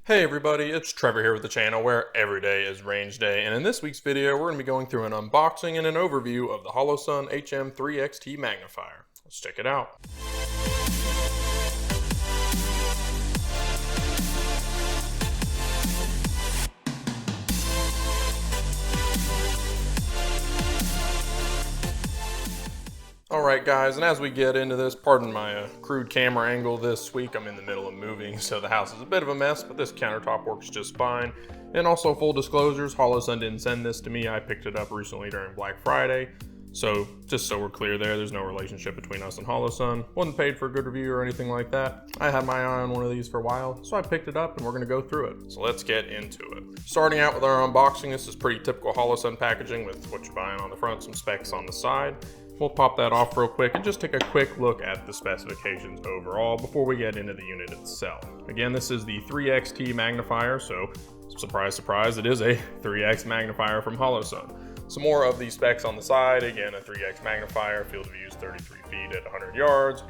Hey everybody, it's Trevor here with the channel where every day is range day, and in this week's video we're going to be going through an unboxing and an overview of the Holosun HM3XT Magnifier. Let's check it out. Alright guys, and as we get into this, pardon my crude camera angle this week. I'm in the middle of moving, so the house is a bit of a mess, but this countertop works just fine. And also, full disclosures, Holosun didn't send this to me. I picked it up recently during Black Friday. So, just so we're clear there's no relationship between us and Holosun. Wasn't paid for a good review or anything like that. I had my eye on one of these for a while, so I picked it up and we're going to go through it. So let's get into it. Starting out with our unboxing, this is pretty typical Holosun packaging with what you're buying on the front, some specs on the side. We'll pop that off real quick and just take a quick look at the specifications overall before we get into the unit itself. Again, this is the 3XT Magnifier, so surprise, surprise, it is a 3X magnifier from Holosun. Some more of the specs on the side. Again, a 3X magnifier, field of view is 33 feet at 100 yards.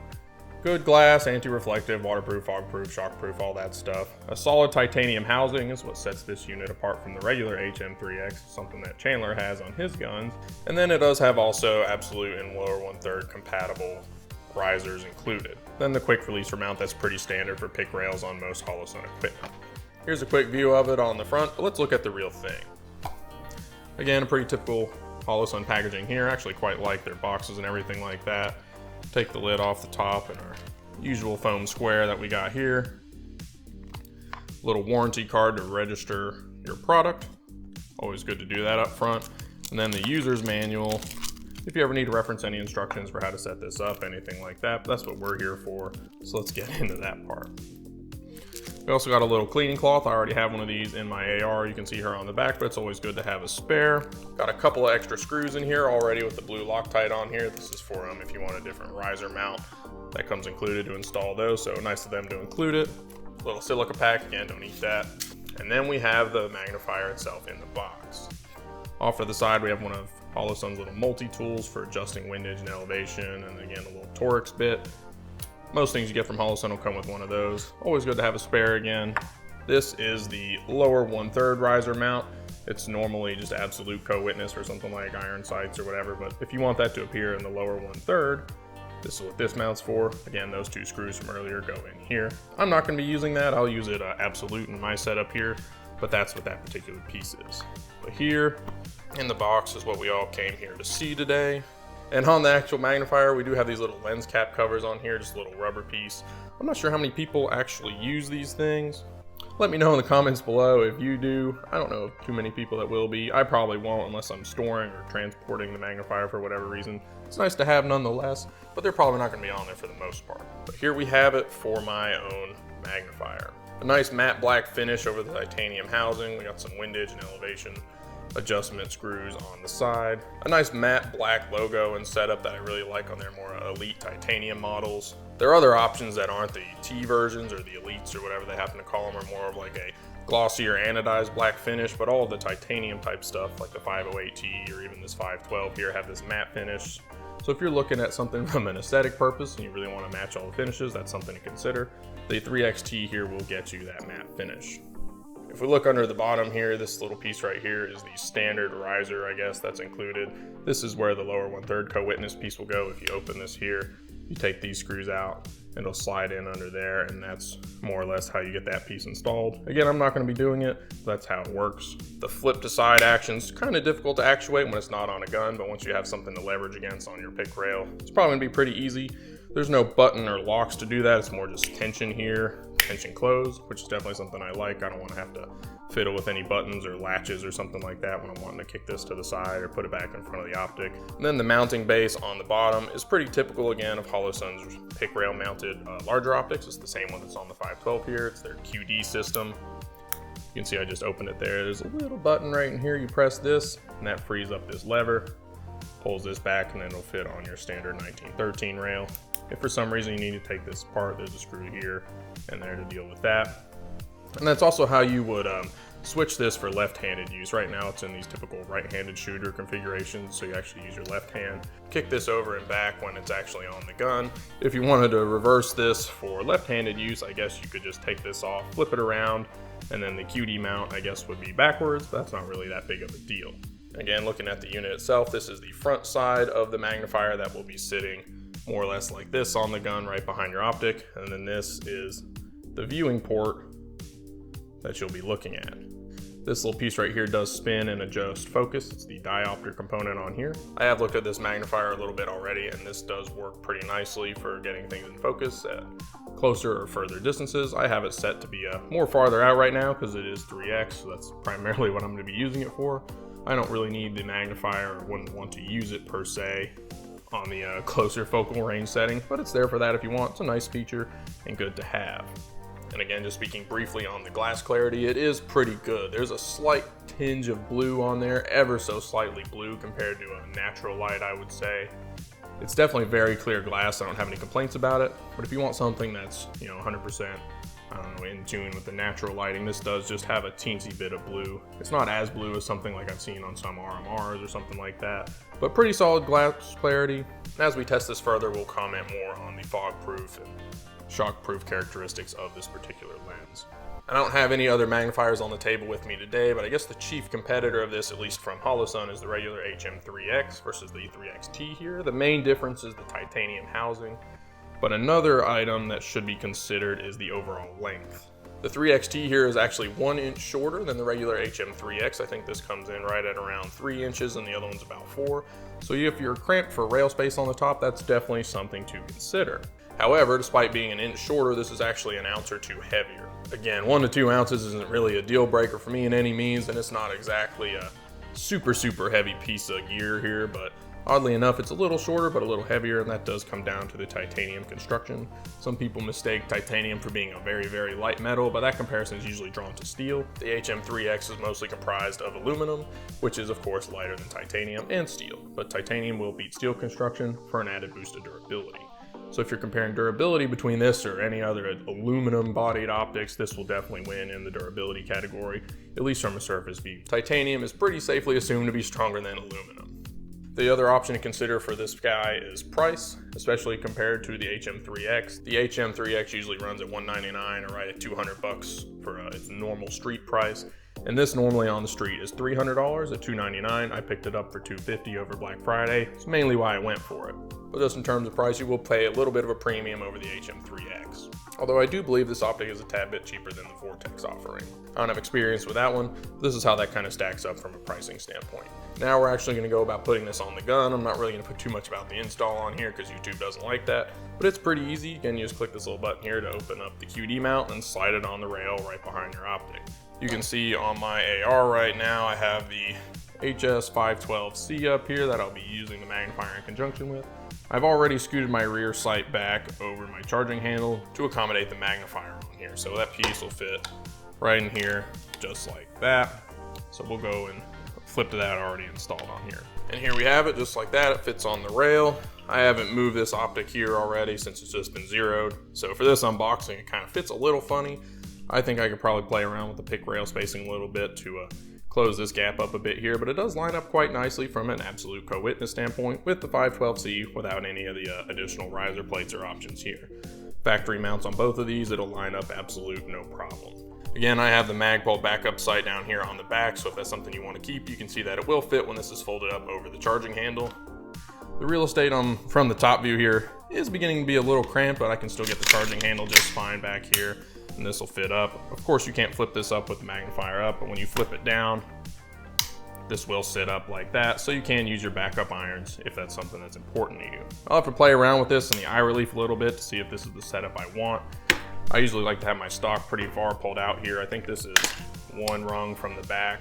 Good glass, anti-reflective, waterproof, fog-proof, shock-proof, all that stuff. A solid titanium housing is what sets this unit apart from the regular HM3X, something that Chandler has on his guns. And then it does have also absolute and lower 1/3 compatible risers included. Then the quick release mount, that's pretty standard for pick rails on most Holosun equipment. Here's a quick view of it on the front, but let's look at the real thing. Again, a pretty typical Holosun packaging here. I actually quite like their boxes and everything like that. Take the lid off the top and our usual foam square that we got here. Little warranty card to register your product. Always good to do that up front. And then the user's manual. If you ever need to reference any instructions for how to set this up, anything like that, that's what we're here for. So let's get into that part. We also got a little cleaning cloth. I already have one of these in my AR. You can see her on the back, but it's always good to have a spare. Got a couple of extra screws in here already with the blue Loctite on here. This is for if you want a different riser mount. That comes included to install those, so nice of them to include it. Little silica pack, again, don't eat that. And then we have the magnifier itself in the box. Off to the side, we have one of Holosun's little multi-tools for adjusting windage and elevation, and again, a little Torx bit. Most things you get from Holosun will come with one of those. Always good to have a spare again. This is the lower 1/3 riser mount. It's normally just absolute co-witness or something like iron sights or whatever, but if you want that to appear in the lower 1/3, this is what this mount's for. Again, those two screws from earlier go in here. I'm not going to be using that. I'll use it absolute in my setup here, but that's what that particular piece is. But here in the box is what we all came here to see today. And on the actual magnifier, we do have these little lens cap covers on here, just a little rubber piece. I'm not sure how many people actually use these things. Let me know in the comments below if you do. I don't know of too many people that will be. I probably won't unless I'm storing or transporting the magnifier for whatever reason. It's nice to have nonetheless, but they're probably not going to be on there for the most part. But here we have it for my own magnifier. A nice matte black finish over the titanium housing. We got some windage and elevation adjustment screws on the side. A nice matte black logo and setup that I really like on their more elite titanium models. There are other options that aren't the T versions or the elites or whatever they happen to call them, are more of like a glossier anodized black finish, but all of the titanium type stuff like the 508T or even this 512 here have this matte finish. So if you're looking at something from an aesthetic purpose and you really want to match all the finishes, that's something to consider. The 3XT here will get you that matte finish. If we look under the bottom here, this little piece right here is the standard riser, I guess, that's included. This is where the lower 1/3 co-witness piece will go. If you open this here, you take these screws out, and it'll slide in under there, and that's more or less how you get that piece installed. Again, I'm not going to be doing it, but that's how it works. The flip to side action's kind of difficult to actuate when it's not on a gun, but once you have something to leverage against on your pick rail, it's probably going to be pretty easy. There's no button or locks to do that. It's more just tension here, tension close, which is definitely something I like. I don't want to have to fiddle with any buttons or latches or something like that when I'm wanting to kick this to the side or put it back in front of the optic. And then the mounting base on the bottom is pretty typical again of Holosun's pick rail mounted larger optics. It's the same one that's on the 512 here. It's their QD system. You can see I just opened it there. There's a little button right in here. You press this and that frees up this lever, pulls this back, and then it'll fit on your standard 1913 rail. If for some reason you need to take this apart, there's a screw here and there to deal with that. And that's also how you would switch this for left-handed use. Right now it's in these typical right-handed shooter configurations, so you actually use your left hand. Kick this over and back when it's actually on the gun. If you wanted to reverse this for left-handed use, I guess you could just take this off, flip it around, and then the QD mount, I guess, would be backwards, but that's not really that big of a deal. Again, looking at the unit itself, this is the front side of the magnifier that will be sitting more or less like this on the gun right behind your optic, and then this is the viewing port that you'll be looking at. This little piece right here does spin and adjust focus. It's the diopter component on here. I have looked at this magnifier a little bit already, and this does work pretty nicely for getting things in focus at closer or further distances. I have it set to be more farther out right now because it is 3x, so that's primarily what I'm going to be using it for. I don't really need the magnifier or wouldn't want to use it per se on the closer focal range setting, but it's there for that if you want. It's a nice feature and good to have. And again, just speaking briefly on the glass clarity, it is pretty good. There's a slight tinge of blue on there, ever so slightly blue compared to a natural light, I would say. It's definitely very clear glass. I don't have any complaints about it, but if you want something that's, 100%, I don't know, in tune with the natural lighting, this does just have a teensy bit of blue. It's not as blue as something like I've seen on some RMRs or something like that, but pretty solid glass clarity. And as we test this further, we'll comment more on the fog-proof and shock-proof characteristics of this particular lens. I don't have any other magnifiers on the table with me today, but I guess the chief competitor of this, at least from Holosun, is the regular HM3X versus the 3XT here. The main difference is the titanium housing, but another item that should be considered is the overall length. The 3XT here is actually 1 inch shorter than the regular HM3X. I think this comes in right at around 3 inches and the other one's about 4. So if you're cramped for rail space on the top, that's definitely something to consider. However, despite being an inch shorter, this is actually an ounce or two heavier. Again, 1 to 2 ounces isn't really a deal breaker for me in any means, and it's not exactly a super heavy piece of gear here, but oddly enough, it's a little shorter but a little heavier, and that does come down to the titanium construction. Some people mistake titanium for being a very light metal, but that comparison is usually drawn to steel. The HM3X is mostly comprised of aluminum, which is of course lighter than titanium and steel, but titanium will beat steel construction for an added boost of durability. So if you're comparing durability between this or any other aluminum bodied optics, this will definitely win in the durability category, at least from a surface view. Titanium is pretty safely assumed to be stronger than aluminum. The other option to consider for this guy is price, especially compared to the HM3X. The HM3X usually runs at $199 or right at $200 for its normal street price. And this normally on the street is $300 at $299. I picked it up for $250 over Black Friday. It's mainly why I went for it. But just in terms of price, you will pay a little bit of a premium over the HM3X. Although I do believe this optic is a tad bit cheaper than the Vortex offering. I don't have experience with that one. This is how that kind of stacks up from a pricing standpoint. Now we're actually going to go about putting this on the gun. I'm not really going to put too much about the install on here because YouTube doesn't like that. But it's pretty easy. Again, you just click this little button here to open up the QD mount and slide it on the rail right behind your optic. You can see on my AR right now, I have the HS512C up here that I'll be using the magnifier in conjunction with. I've already scooted my rear sight back over my charging handle to accommodate the magnifier on here. So that piece will fit right in here, just like that. So we'll go and flip to that already installed on here. And here we have it, just like that. It fits on the rail. I haven't moved this optic here already since it's just been zeroed. So for this unboxing, it kind of fits a little funny. I think I could probably play around with the pick rail spacing a little bit to close this gap up a bit here, but it does line up quite nicely from an absolute co-witness standpoint with the 512C without any of the additional riser plates or options here. Factory mounts on both of these, it'll line up absolute no problem. Again, I have the Magpul backup sight down here on the back, so if that's something you want to keep, you can see that it will fit when this is folded up over the charging handle. The real estate from the top view here is beginning to be a little cramped, but I can still get the charging handle just fine back here. And this will fit up. Of course, you can't flip this up with the magnifier up, but when you flip it down, this will sit up like that. So you can use your backup irons if that's something that's important to you. I'll have to play around with this in the eye relief a little bit to see if this is the setup I want. I usually like to have my stock pretty far pulled out here. I think this is one rung from the back.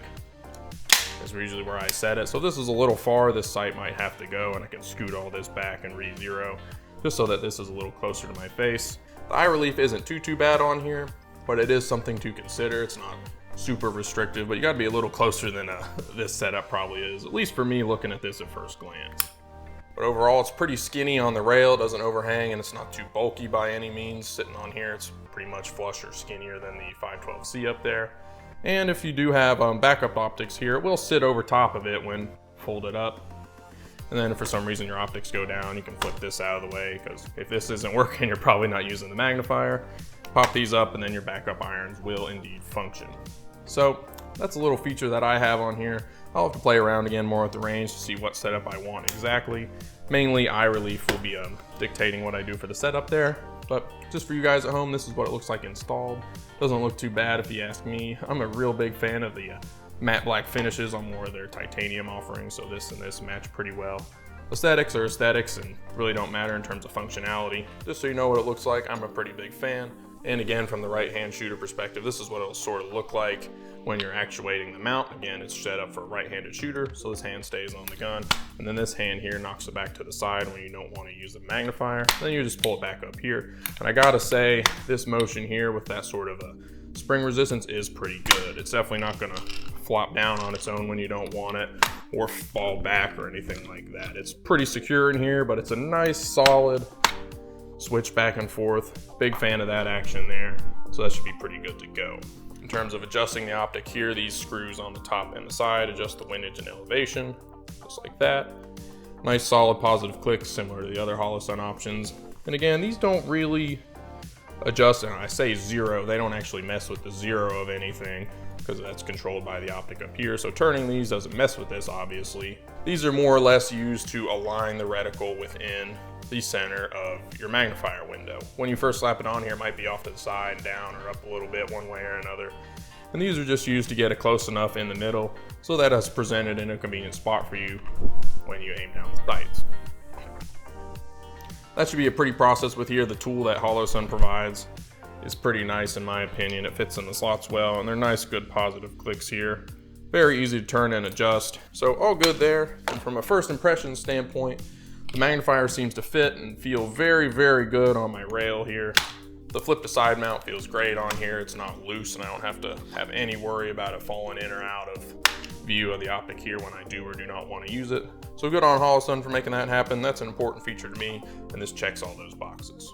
That's usually where I set it. So if this is a little far, this sight might have to go, and I can scoot all this back and re-zero just so that this is a little closer to my face. The eye relief isn't too bad on here, but it is something to consider. It's not super restrictive, but you gotta be a little closer than this setup probably is, at least for me looking at this at first glance. But overall, it's pretty skinny on the rail, it doesn't overhang, and it's not too bulky by any means. Sitting on here, it's pretty much flush or skinnier than the 512C up there. And if you do have backup optics here, it will sit over top of it when folded up. And then if for some reason your optics go down, you can flip this out of the way, because if this isn't working, you're probably not using the magnifier. Pop these up and then your backup irons will indeed function. So that's a little feature that I have on here. I'll have to play around again more at the range to see what setup I want exactly. Mainly eye relief will be dictating what I do for the setup there. But just for you guys at home, this is what it looks like installed. Doesn't look too bad if you ask me. I'm a real big fan of the matte black finishes on more of their titanium offerings, so this and this match pretty well. Aesthetics are aesthetics and really don't matter in terms of functionality. Just so you know what it looks like, I'm a pretty big fan. And again, from the right-hand shooter perspective, this is what it'll sort of look like when you're actuating the mount. Again, it's set up for a right-handed shooter, so this hand stays on the gun. And then this hand here knocks it back to the side when you don't want to use the magnifier. Then you just pull it back up here. And I gotta say, this motion here with that sort of a spring resistance is pretty good. It's definitely not gonna flop down on its own when you don't want it or fall back or anything like that. It's pretty secure in here, but it's a nice solid switch back and forth. Big fan of that action there, so that should be pretty good to go. In terms of adjusting the optic here, these screws on the top and the side adjust the windage and elevation, just like that. Nice solid positive clicks similar to the other Holosun options. And again, these don't really adjust, and I say zero, they don't actually mess with the zero of anything because that's controlled by the optic up here. So turning these doesn't mess with this, obviously. These are more or less used to align the reticle within the center of your magnifier window. When you first slap it on here, it might be off to the side, down, or up a little bit one way or another. And these are just used to get it close enough in the middle so that it's presented in a convenient spot for you when you aim down the sights. That should be a pretty process with here. The tool that Holosun provides is pretty nice in my opinion. It fits in the slots well, and they're nice, good positive clicks here. Very easy to turn and adjust. So all good there. And from a first impression standpoint, the magnifier seems to fit and feel very, very good on my rail here. The flip to side mount feels great on here. It's not loose and I don't have to have any worry about it falling in or out of view of the optic here when I do or do not want to use it. So good on Holosun for making that happen. That's an important feature to me, and this checks all those boxes.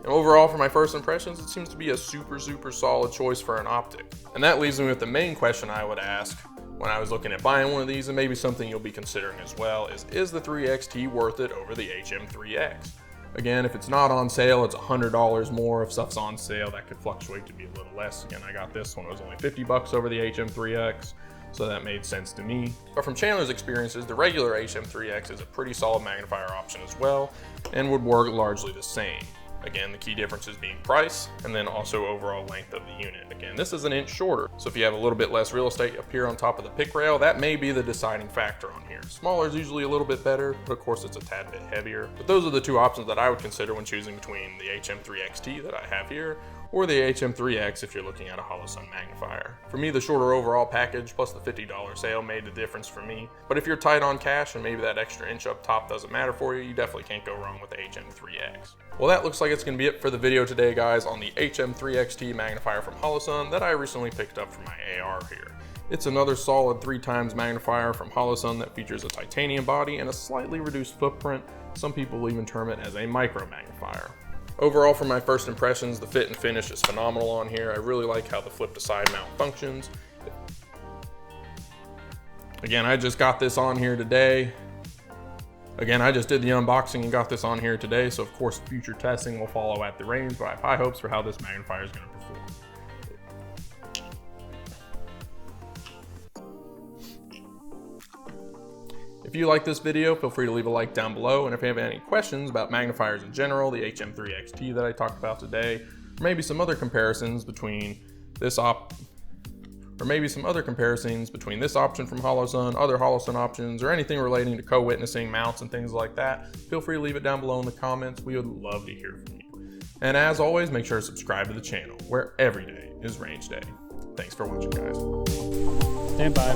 And overall, for my first impressions, it seems to be a super, super solid choice for an optic. And that leaves me with the main question I would ask when I was looking at buying one of these, and maybe something you'll be considering as well, is the 3XT worth it over the HM3X? Again, if it's not on sale, it's $100 more. If stuff's on sale, that could fluctuate to be a little less. Again, I got this one, it was only 50 bucks over the HM3X, so that made sense to me. But from Chandler's experiences, the regular HM3X is a pretty solid magnifier option as well, and would work largely the same. Again, the key differences being price, and then also overall length of the unit. Again, this is an inch shorter, so if you have a little bit less real estate up here on top of the pick rail, that may be the deciding factor on here. Smaller is usually a little bit better, but of course it's a tad bit heavier. But those are the two options that I would consider when choosing between the HM3XT that I have here, or the HM3X if you're looking at a Holosun magnifier. For me, the shorter overall package plus the $50 sale made the difference for me. But if you're tight on cash and maybe that extra inch up top doesn't matter for you, you definitely can't go wrong with the HM3X. Well, that looks like it's going to be it for the video today, guys, on the HM3XT magnifier from Holosun that I recently picked up for my AR here. It's another solid 3x magnifier from Holosun that features a titanium body and a slightly reduced footprint. Some people even term it as a micro magnifier. Overall, for my first impressions, the fit and finish is phenomenal on here. I really like how the flip to side mount functions. Again, I just got this on here today. Again, I just did the unboxing and got this on here today, so of course future testing will follow at the range, but I have high hopes for how this magnifier is going to perform. If you like this video, feel free to leave a like down below, and if you have any questions about magnifiers in general, the HM3XT that I talked about today, or maybe some other comparisons between this option from Holosun, other Holosun options, or anything relating to co-witnessing, mounts, and things like that, feel free to leave it down below in the comments. We would love to hear from you. And as always, make sure to subscribe to the channel, where every day is range day. Thanks for watching, guys. Stand by.